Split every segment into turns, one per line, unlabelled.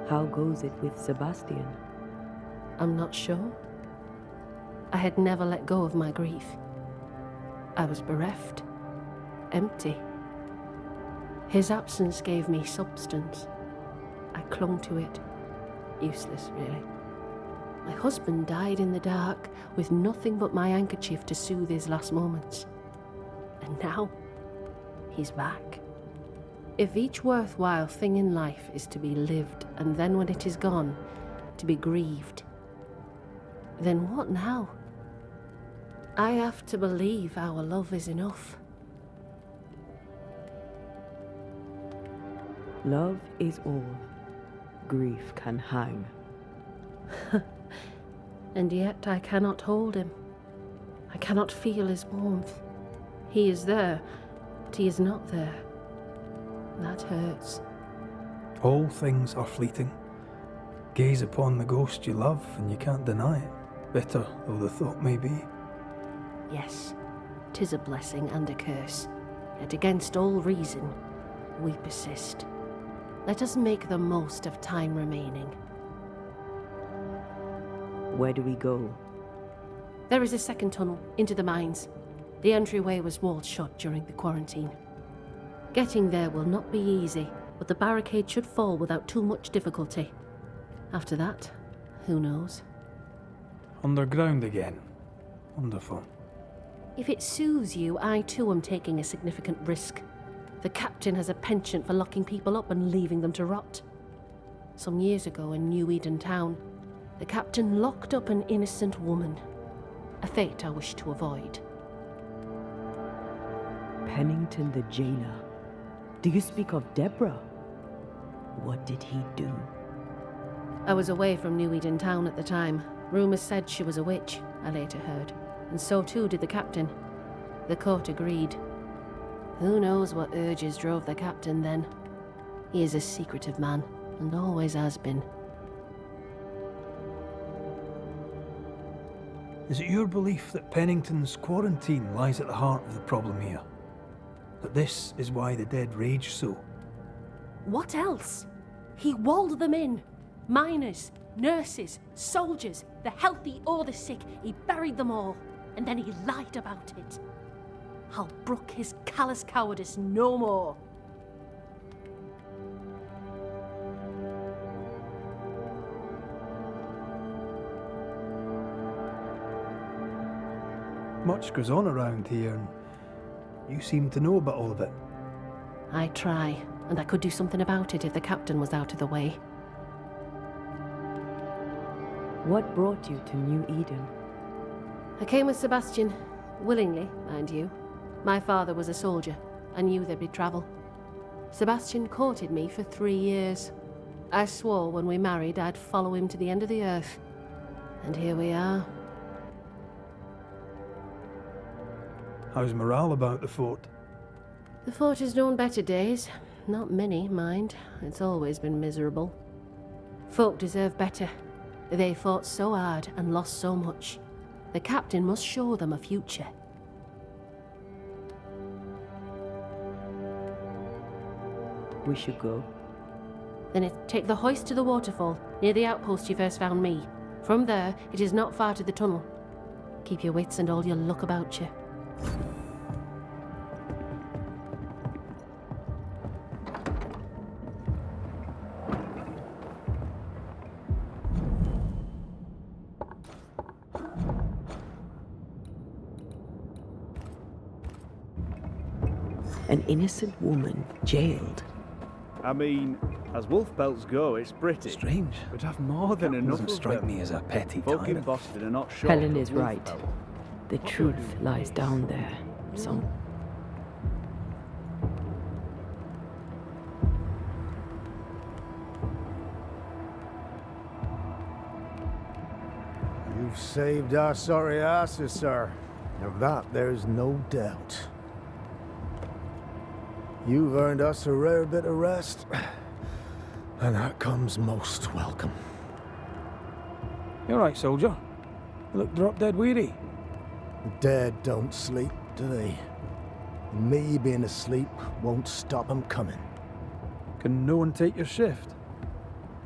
How goes it with Sebastian?
I'm not sure. I had never let go of my grief. I was bereft, empty. His absence gave me substance. I clung to it. Useless, really. My husband died in the dark with nothing but my handkerchief to soothe his last moments. And now, he's back. If each worthwhile thing in life is to be lived, and then when it is gone, to be grieved, then what now? I have to believe our love is enough.
Love is all. Grief can hang.
And yet I cannot hold him. I cannot feel his warmth. He is there, but he is not there. That hurts.
All things are fleeting. Gaze upon the ghost you love, and you can't deny it, bitter though the thought may be.
Yes, 'tis a blessing and a curse, yet against all reason, we persist. Let us make the most of time remaining.
Where do we go?
There is a second tunnel into the mines. The entryway was walled shut during the quarantine. Getting there will not be easy, but the barricade should fall without too much difficulty. After that, who knows?
Underground again. Wonderful.
If it soothes you, I too am taking a significant risk. The captain has a penchant for locking people up and leaving them to rot. Some years ago in New Eden town, the captain locked up an innocent woman. A fate I wish to avoid.
Pennington the jailer. Do you speak of Deborah? What did he do?
I was away from New Eden town at the time. Rumours said she was a witch, I later heard. And so too did the captain. The court agreed. Who knows what urges drove the captain then? He is a secretive man, and always has been.
Is it your belief that Pennington's quarantine lies at the heart of the problem here? That this is why the dead rage so?
What else? He walled them in. Miners, nurses, soldiers, the healthy or the sick. He buried them all, and then he lied about it. I'll brook his callous cowardice no more.
Much goes on around here, and you seem to know about all of it.
I try, and I could do something about it if the captain was out of the way.
What brought you to New Eden?
I came with Sebastian, willingly, mind you. My father was a soldier. I knew there'd be travel. Sebastian courted me for 3 years. I swore when we married I'd follow him to the end of the earth. And here we are.
How's morale about the fort?
The fort has known better days. Not many, mind. It's always been miserable. Folk deserve better. They fought so hard and lost so much. The captain must show them a future.
We should go.
Then take the hoist to the waterfall, near the outpost you first found me. From there, it is not far to the tunnel. Keep your wits and all your luck about you.
An innocent woman jailed.
I mean, as wolf pelts go, it's pretty.
Strange.
We'd have more than enough
Doesn't
of
strike
them.
me as a petty
Folk in
tyrant.
Boston are not short
Helen
of
is
wolf
right.
pelt.
The truth lies down there. Some.
You've saved our sorry asses, sir. Of that there's no doubt. You've earned us a rare bit of rest, and that comes most welcome.
You all right, soldier? You look drop dead weary.
The dead don't sleep, do they? Me being asleep won't stop 'em coming.
Can no one take your shift?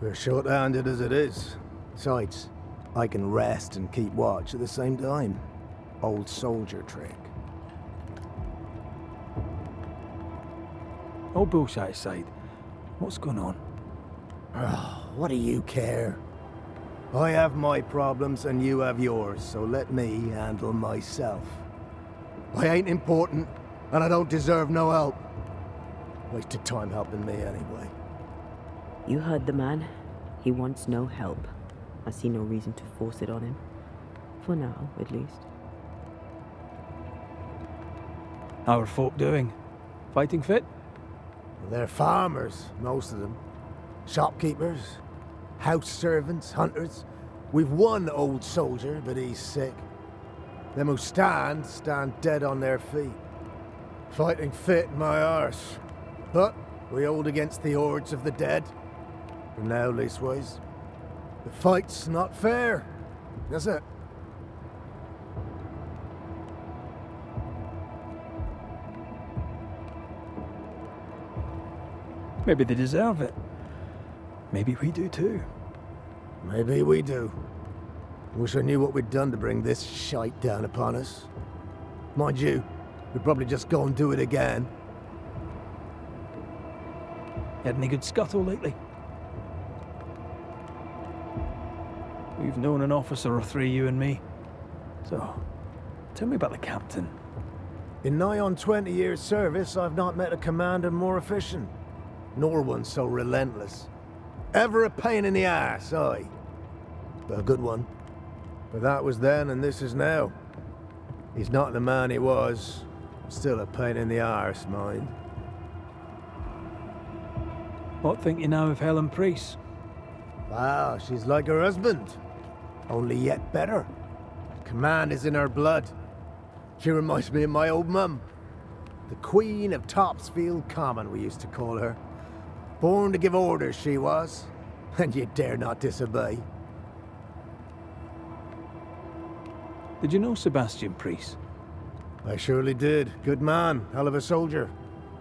We're short-handed as it is. Besides, I can rest and keep watch at the same time. Old soldier trick.
All bullshit aside, what's going on?
Oh, what do you care? I have my problems and you have yours, so let me handle myself. I ain't important, and I don't deserve no help. Wasted time helping me anyway.
You heard the man. He wants no help. I see no reason to force it on him. For now, at least.
How are folk doing? Fighting fit?
They're farmers, most of them. Shopkeepers, house servants, hunters. We've one old soldier, but he's sick. Them who stand dead on their feet. Fighting fit, my arse. But we hold against the hordes of the dead. For now, leastways. The fight's not fair. That's it.
Maybe they deserve it. Maybe we do too.
Maybe we do. Wish I knew what we'd done to bring this shite down upon us. Mind you, we'd probably just go and do it again.
Had any good scuttle lately? We've known an officer or three, you and me. So, tell me about the captain.
In nigh on 20 years' service, I've not met a commander more efficient. Nor one so relentless. Ever a pain in the ass, aye. But a good one. But that was then and this is now. He's not the man he was. Still a pain in the arse, mind.
What think you now of Helen Priest?
Wow, she's like her husband. Only yet better. Command is in her blood. She reminds me of my old mum. The Queen of Topsfield Common, we used to call her. Born to give orders, she was. And you dare not disobey.
Did you know Sebastian Priest?
I surely did. Good man, hell of a soldier.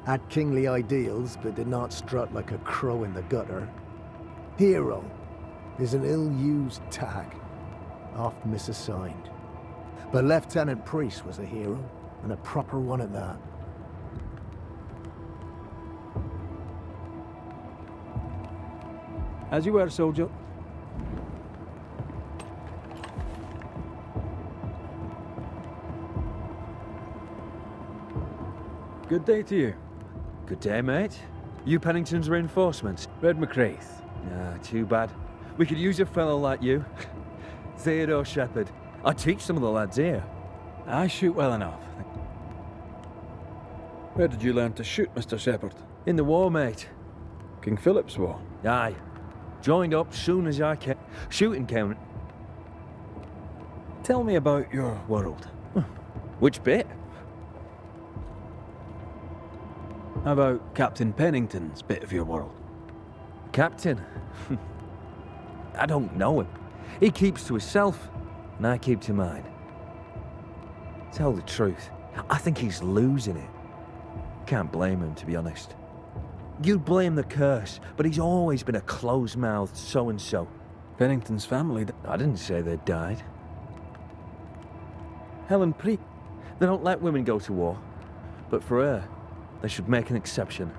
Had kingly ideals, but did not strut like a crow in the gutter. Hero is an ill-used tag, oft misassigned. But Lieutenant Priest was a hero, and a proper one at that.
As you were, soldier. Good day to you.
Good day, mate. You Pennington's reinforcements?
Red McCraith.
Ah, too bad. We could use a fellow like you. Theodore Shepherd. I teach some of the lads here.
I shoot well enough. Where did you learn to shoot, Mr. Shepherd?
In the war, mate.
King Philip's War.
Aye. Joined up soon as I came. Shooting came.
Tell me about your world.
Which bit?
How about Captain Pennington's bit of your world?
Captain? I don't know him. He keeps to himself, and I keep to mine. Tell the truth, I think he's losing it. Can't blame him, to be honest. You'd blame the curse, but he's always been a close-mouthed so-and-so.
Pennington's family...
I didn't say they died.
Helen Priest.
They don't let women go to war. But for her, they should make an exception.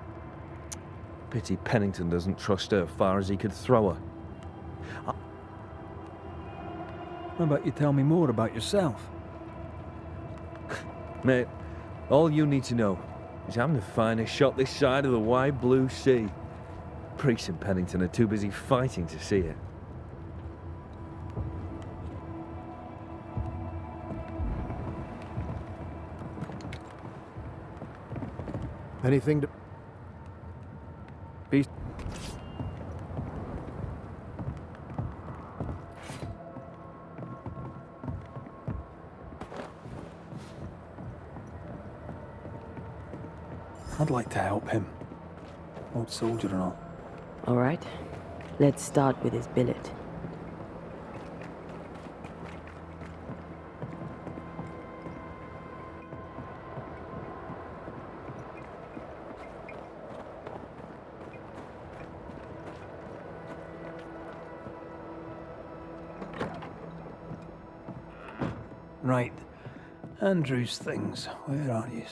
Pity Pennington doesn't trust her far as he could throw her.
How about you tell me more about yourself?
Mate, all you need to know is I'm the finest shot this side of the wide blue sea. Priest and Pennington are too busy fighting to see it.
Anything to...
Beast. I'd like to help him. Old soldier and all.
All right. Let's start with his billet.
Right. Andrew's things. Where are you?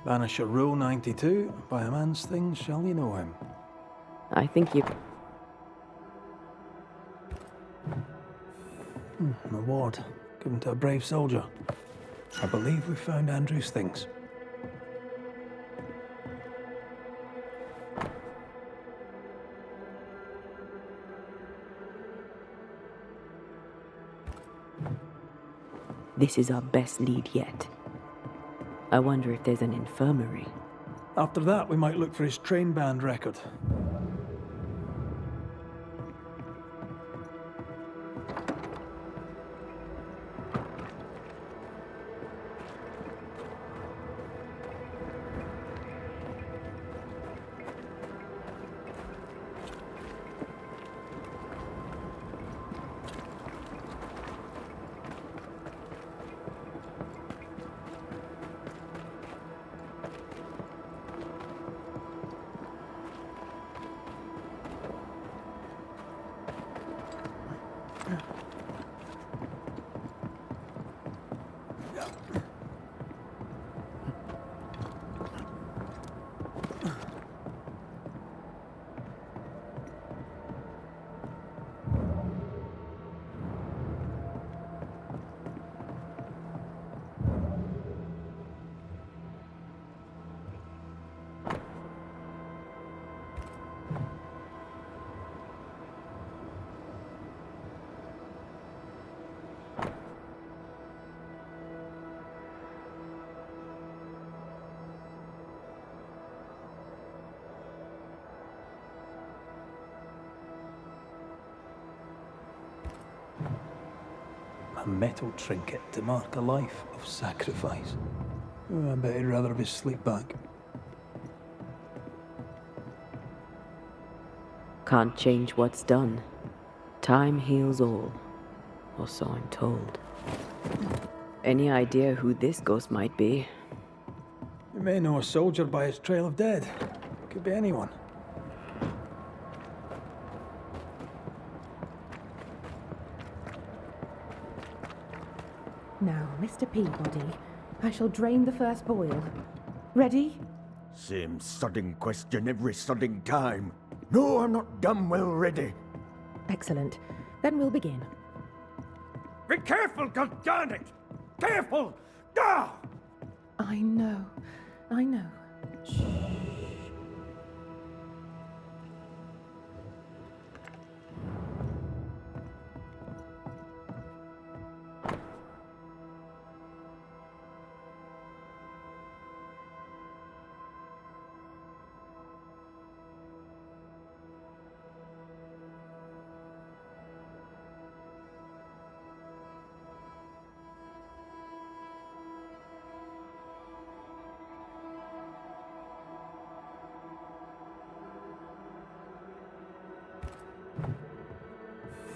Banisher Rule 92. By a man's things shall you know him.
I think you...
An award given to a brave soldier. I believe we found Andrew's things.
This is our best lead yet. I wonder if there's an infirmary.
After that, we might look for his train band record. A metal trinket to mark a life of sacrifice. Oh, I bet he'd rather have his sleep back.
Can't change what's done. Time heals all. Or so I'm told. Any idea who this ghost might be?
You may know a soldier by his trail of dead. Could be anyone.
Now, Mr. Peabody, I shall drain the first boil. Ready?
Same sodding question every sodding time. No, I'm not damn well ready.
Excellent. Then we'll begin.
Be careful, goddarn it! Careful! Ah!
I know. I know. Shh.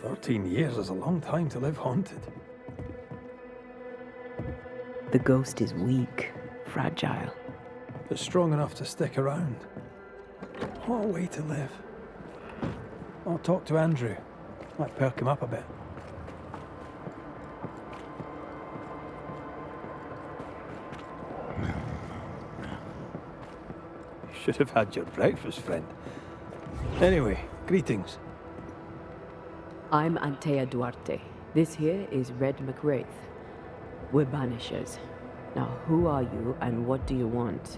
$13 is a long time to live haunted.
The ghost is weak, fragile.
But strong enough to stick around. What a way to live. I'll talk to Andrew. Might perk him up a bit. You should have had your breakfast, friend. Anyway, greetings.
I'm Antea Duarte. This here is Red McWraith. We're Banishers. Now, who are you and what do you want?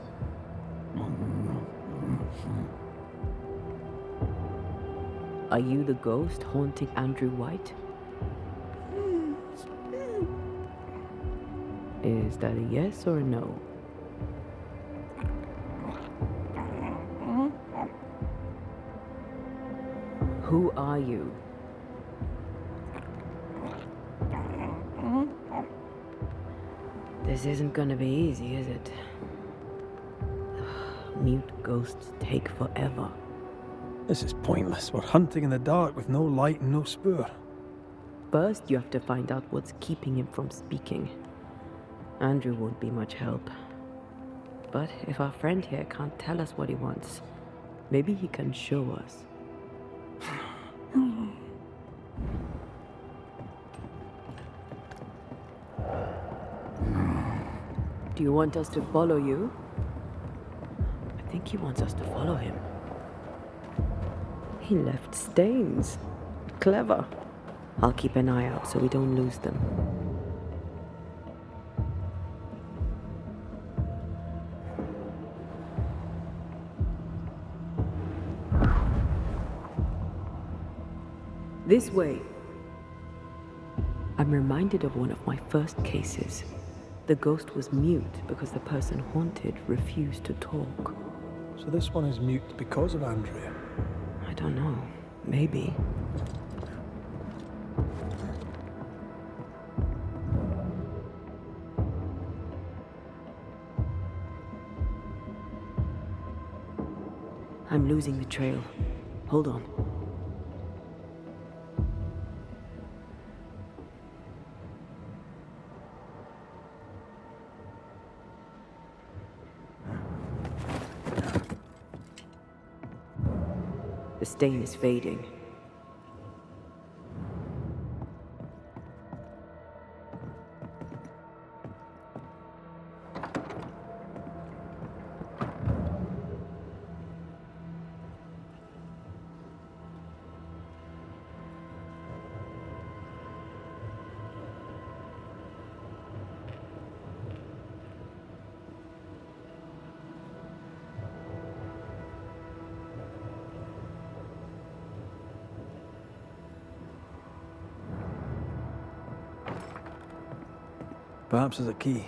Are you the ghost haunting Andrew White? Is that a yes or a no? Who are you? This isn't gonna be easy, is it? Mute ghosts take forever.
This is pointless. We're hunting in the dark with no light and no spoor.
First, you have to find out what's keeping him from speaking. Andrew won't be much help. But if our friend here can't tell us what he wants, maybe he can show us. Do you want us to follow you? I think he wants us to follow him. He left stains. Clever. I'll keep an eye out so we don't lose them. This way. I'm reminded of one of my first cases. The ghost was mute because the person haunted refused to talk.
So this one is mute because of Andrew.
I don't know. Maybe. I'm losing the trail. Hold on. The stain is fading.
Perhaps there's a key.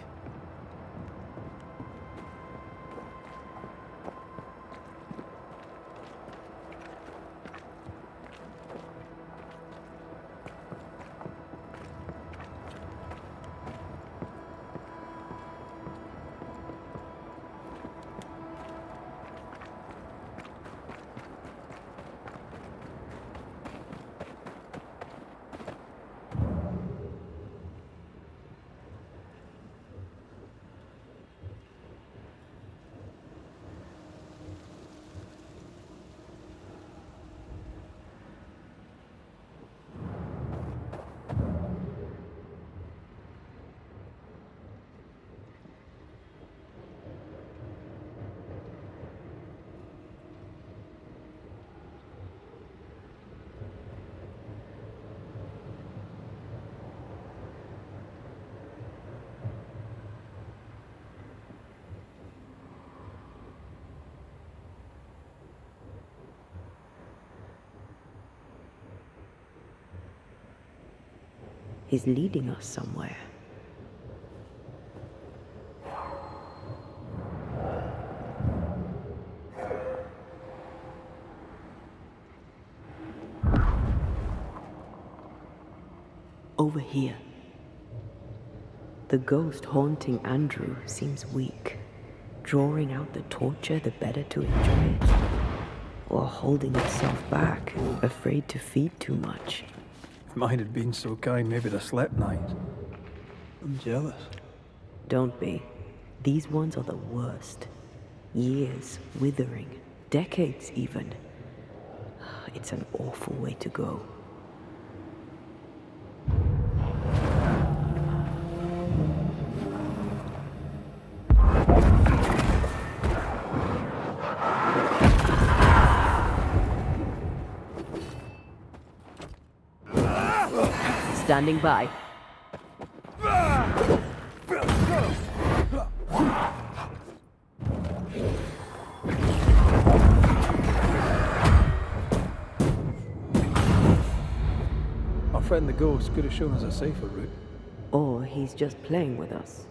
He's leading us somewhere. Over here. The ghost haunting Andrew seems weak. Drawing out the torture the better to enjoy it. Or holding itself back, afraid to feed too much.
If mine had been so kind, maybe they'd slept nights. I'm jealous.
Don't be. These ones are the worst. Years withering, decades even. It's an awful way to go. Standing by.
Our friend the ghost could have shown us a safer route.
Or he's just playing with us.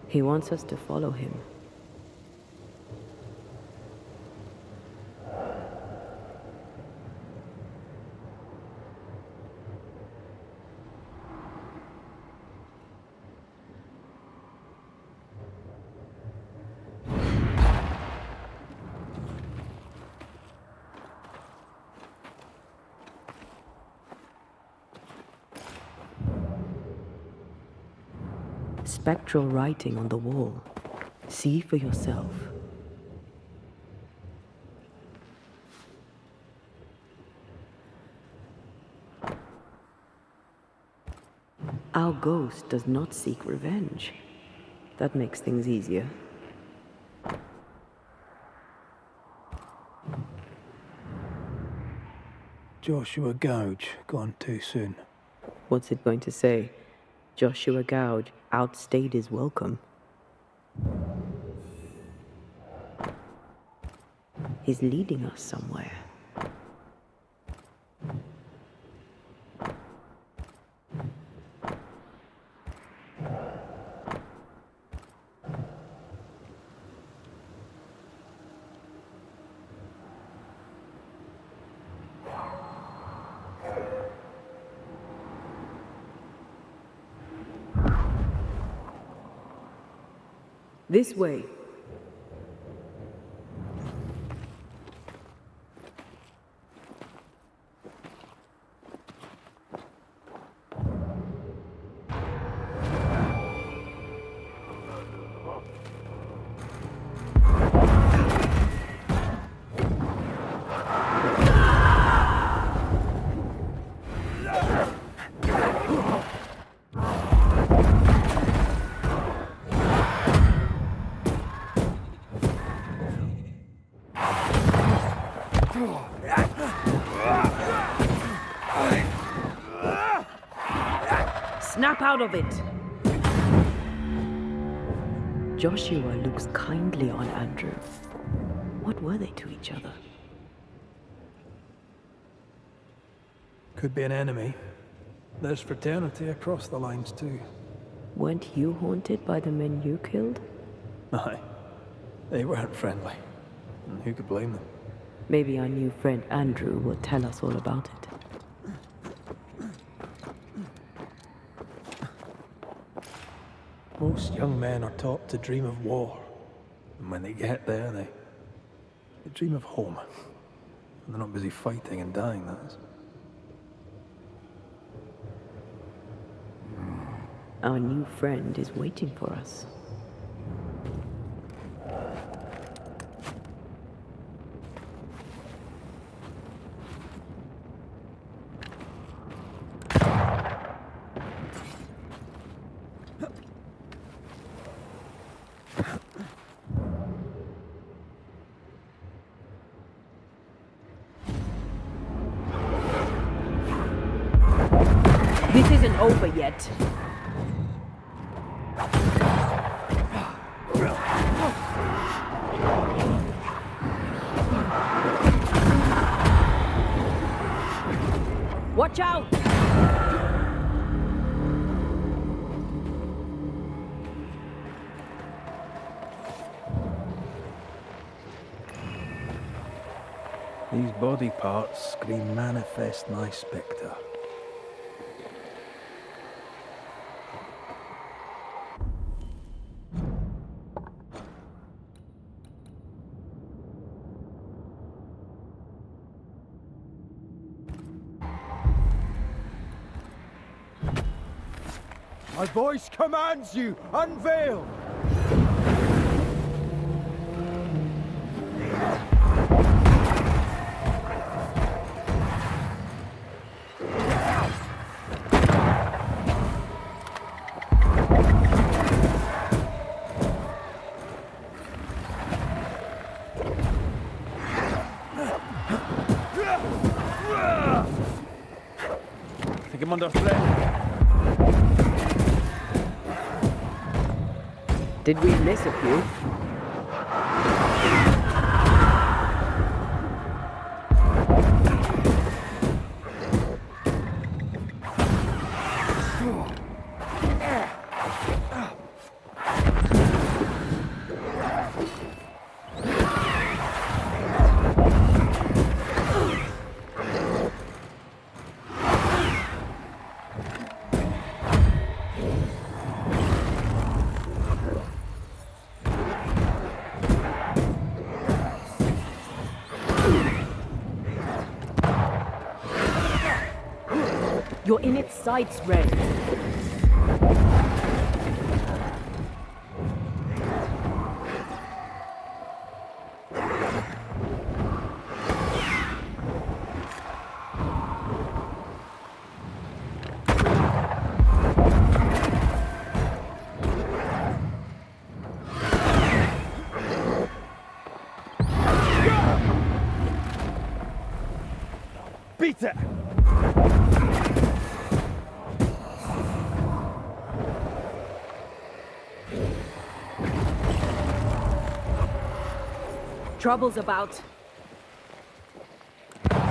He wants us to follow him. Spectral writing on the wall. See for yourself. Our ghost does not seek revenge. That makes things easier.
Joshua Gouge, gone too soon.
What's it going to say? Joshua Gouge outstayed his welcome. He's leading us somewhere. This way. Snap out of it! Joshua looks kindly on Andrew. What were they to each other?
Could be an enemy. There's fraternity across the lines too.
Weren't you haunted by the men you killed?
Aye. They weren't friendly. And who could blame them?
Maybe our new friend Andrew will tell us all about it.
Most young men are taught to dream of war. And when they get there, they dream of home. And they're not busy fighting and dying, that is.
Our new friend is waiting for us. This isn't over yet. Watch out!
These body parts scream manifest my spectre.
My voice commands you! Unveil!
I think I'm under threat.
Did we miss a few? You're in its sights, Red.
later!
Trouble's about.
Can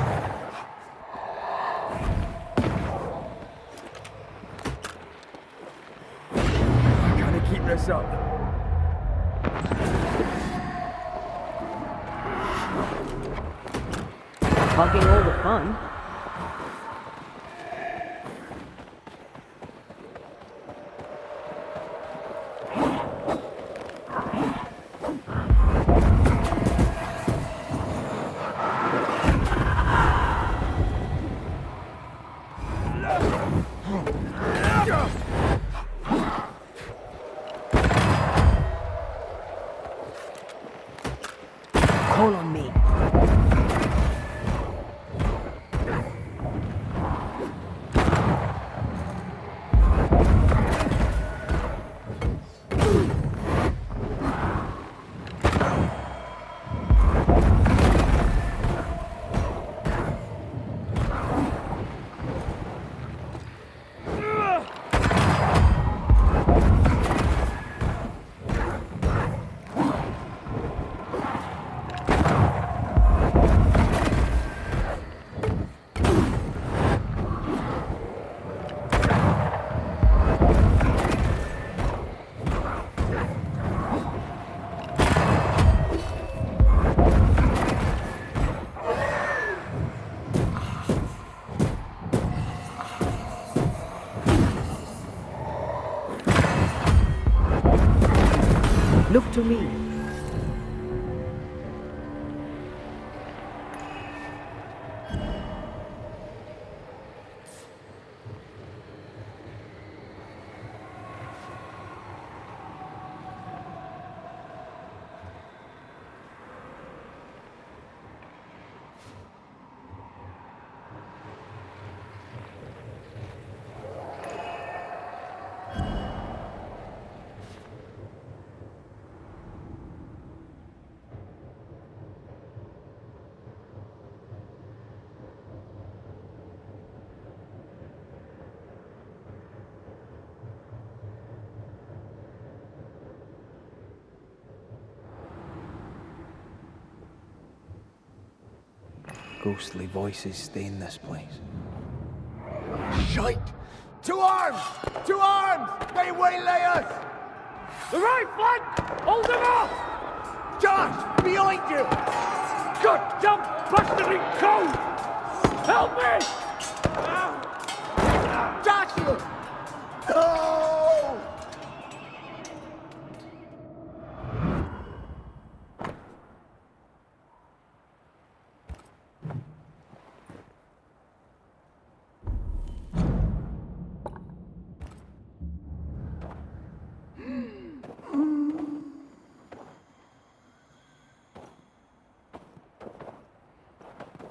I keep this up?
Hugging all the fun. Call on me. Look to me.
Ghostly voices stay in this place.
Shite! To arms! To arms! They waylay us!
The right flank! Hold them off!
Josh! Behind you!
God damn bastard in cold! Help me!
Joshua! No!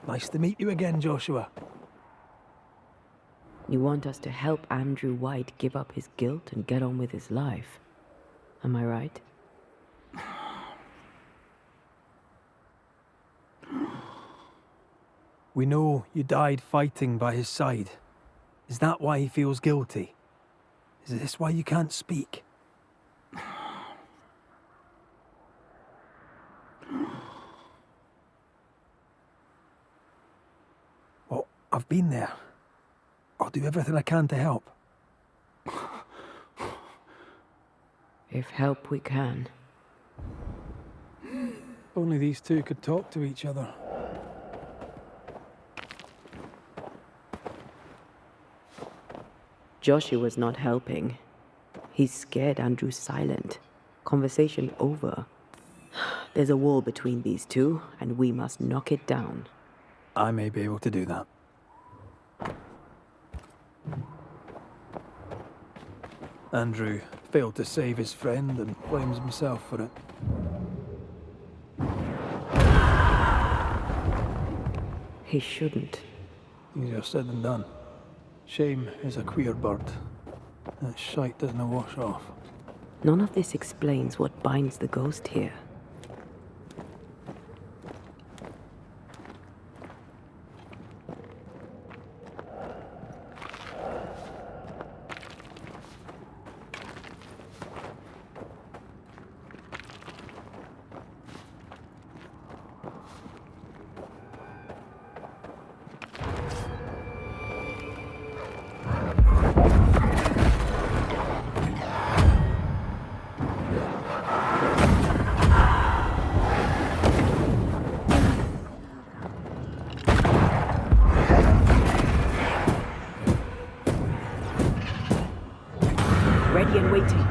Nice to meet you again, Joshua.
You want us to help Andrew White give up his guilt and get on with his life. Am I right?
We know you died fighting by his side. Is that why he feels guilty? Is this why you can't speak? Well, I've been there. I'll do everything I can to help.
If help we can.
Only these two could talk to each other.
Joshua's not helping. He's scared Andrew's silent. Conversation over. There's a wall between these two, and we must knock it down.
I may be able to do that. Andrew failed to save his friend and blames himself for it.
He shouldn't.
Easier said than done. Shame is a queer bird. That shite doesn't wash off.
None of this explains what binds the ghost here. ready and waiting.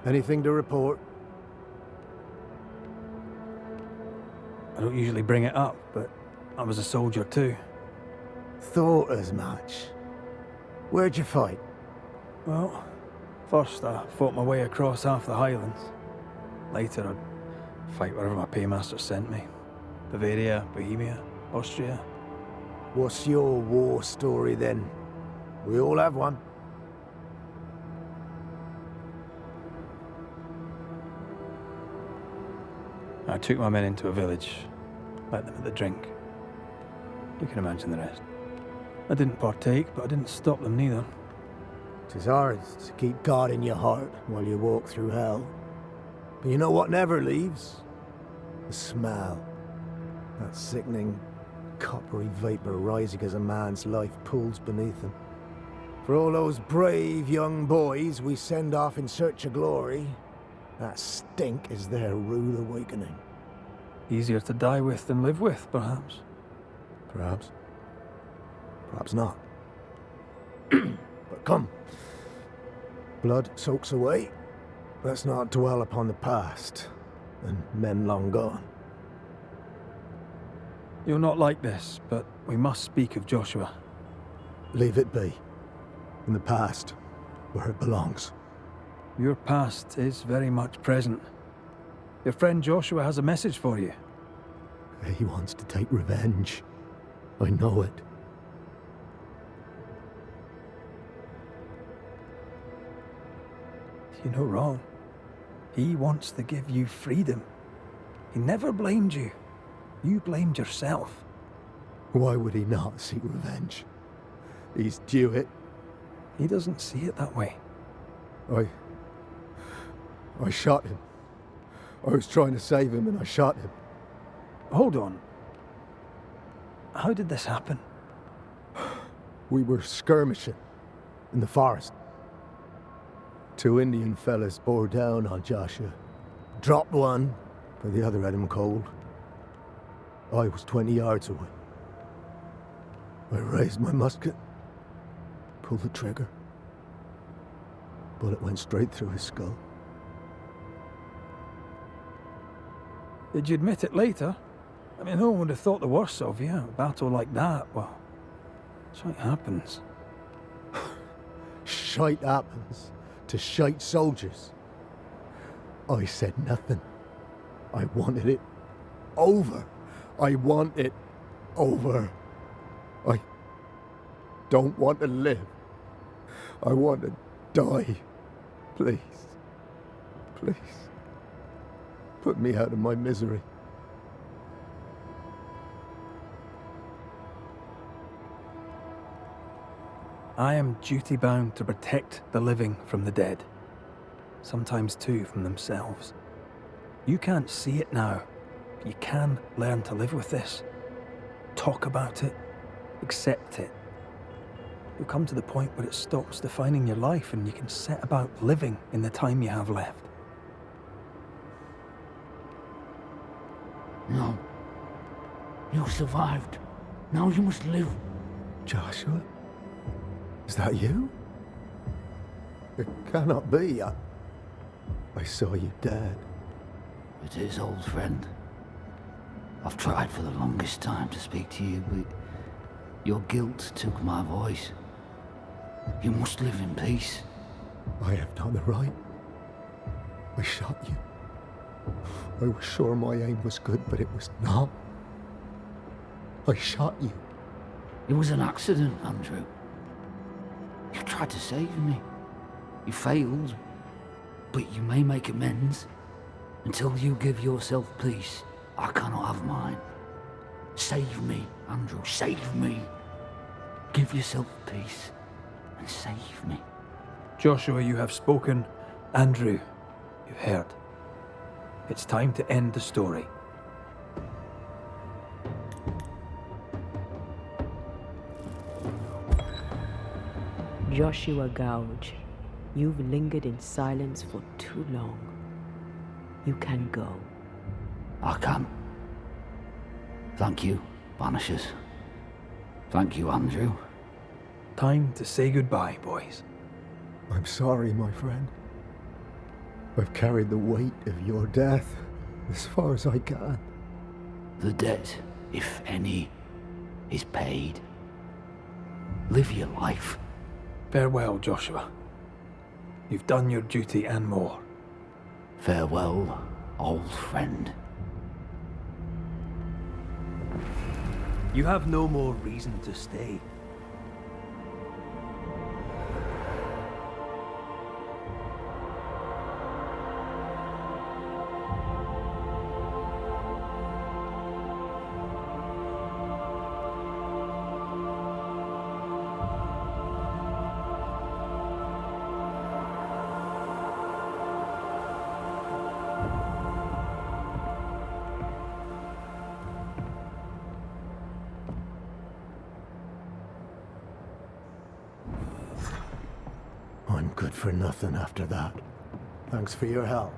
Anything to report?
I don't usually bring it up, but I was a soldier too.
Thought as much. Where'd you fight?
Well, first I fought my way across half the Highlands. Later I'd fight wherever my paymaster sent me. Bavaria, Bohemia, Austria.
What's your war story then? We all have one.
I took my men into a village, let them at the drink. You can imagine the rest. I didn't partake, but I didn't stop them neither.
'Tis hard to keep God in your heart while you walk through hell. But you know what never leaves? The smell. That sickening, coppery vapour rising as a man's life pools beneath him. For all those brave young boys we send off in search of glory, that stink is their rude awakening.
Easier to die with than live with, perhaps.
Perhaps. Perhaps not. But come. Blood soaks away. Let's not dwell upon the past, and men long gone.
You're not like this, but we must speak of Joshua.
Leave it be. In the past, where it belongs.
Your past is very much present. Your friend Joshua has a message for you.
He wants to take revenge. I know it.
You're no wrong. He wants to give you freedom. He never blamed you. You blamed yourself.
Why would he not seek revenge? He's due it.
He doesn't see it that way.
I shot him. I was trying to save him and I shot him.
Hold on. How did this happen?
We were skirmishing in the forest. 2 Indian fellas bore down on Joshua. Dropped one, but the other had him cold. I was 20 yards away. I raised my musket, pulled the trigger. Bullet went straight through his skull.
Did you admit it later? I mean, no one would have thought the worst of you. A battle like that, well, shite happens.
Shite happens to shite soldiers. I said nothing. I wanted it over. I want it over. I don't want to live. I want to die. Please. Please. Put me out of my misery.
I am duty-bound to protect the living from the dead. Sometimes too from themselves. You can't see it now, but you can learn to live with this. Talk about it. Accept it. You'll come to the point where it stops defining your life and you can set about living in the time you have left.
No. You survived. Now you must live.
Joshua? Is that you? It cannot be. I saw you dead.
It is, old friend. I've tried for the longest time to speak to you, but your guilt took my voice. You must live in peace.
I have not the right. I shot you. I was sure my aim was good, but it was not. I shot you.
It was an accident, Andrew. You tried to save me. You failed, but you may make amends. Until you give yourself peace, I cannot have mine. Save me, Andrew, save me. Give yourself peace and save me.
Joshua, you have spoken. Andrew, you've heard. It's time to end the story.
Joshua Gouge, you've lingered in silence for too long. You can go.
I can. Thank you, Banishers. Thank you, Andrew.
Time to say goodbye, boys.
I'm sorry, my friend. I've carried the weight of your death as far as I can.
The debt, if any, is paid. Live your life.
Farewell, Joshua. You've done your duty and more.
Farewell, old friend.
You have no more reason to stay.
I'm good for nothing after that. Thanks for your help.